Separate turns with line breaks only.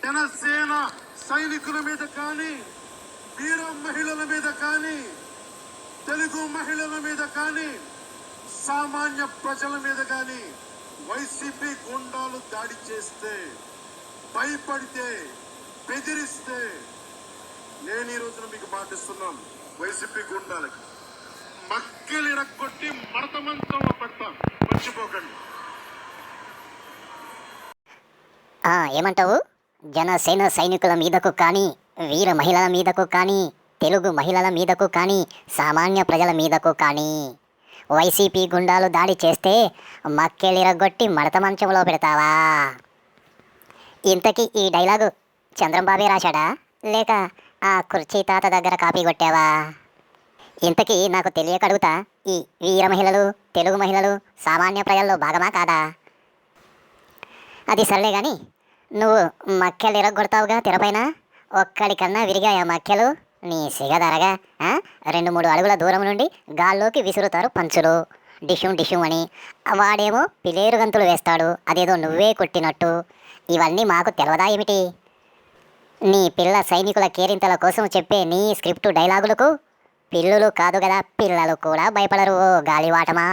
జనసేన సైనికుల మీద కానీ, వీర మహిళల మీద కానీ, తెలుగు మహిళల మీద కానీ, సామాన్య ప్రజల మీద కానీ వైసీపీ గుండాలు దాడి చేస్తే, భయపడితే, బెదిరిస్తే నేను ఈ రోజున మీకు మాటిస్తున్నాను, వైసీపీ గుండాలకి మక్కలు ఇరక్కొట్టి మడత మంచంలో పెడతాను, మర్చిపోకండి.
ఏమంటావు? జనసేన సైనికుల మీదకు కానీ, వీర మహిళల మీదకు కానీ, తెలుగు మహిళల మీదకు కానీ, సామాన్య ప్రజల మీదకు కానీ వైసీపీ గుండాలు దాడి చేస్తే మక్కెలిరగొట్టి మడత మంచంలో పెడతావా? ఇంతకీ ఈ డైలాగు చంద్రంబాబే రాశాడా, లేక ఆ కుర్చీ తాత దగ్గర కాపీ కొట్టావా? ఇంతకీ నాకు తెలియక అడుగుతా, ఈ వీర మహిళలు, తెలుగు మహిళలు సామాన్య ప్రజల్లో భాగమా కాదా? అది సర్లే కానీ, నువ్వు మక్కెలు ఇరగొడతావుగా తెరపైన, ఒక్కడికన్నా విరిగాయా మక్కెలు? నీ సిగదరగా 2-3 అడుగుల దూరం నుండి గాల్లోకి విసురుతారు పంచులు, డిషుం డిషుం అని. వాడేమో పిలేరు గంతులు వేస్తాడు, అదేదో నువ్వే కొట్టినట్టు. ఇవన్నీ మాకు తెలవదా ఏమిటి? నీ పిల్ల సైనికుల కేరింతల కోసం చెప్పే నీ స్క్రిప్టు డైలాగులకు పిల్లులు కాదు కదా, పిల్లలు కూడా భయపడరు. గాలివాటమా?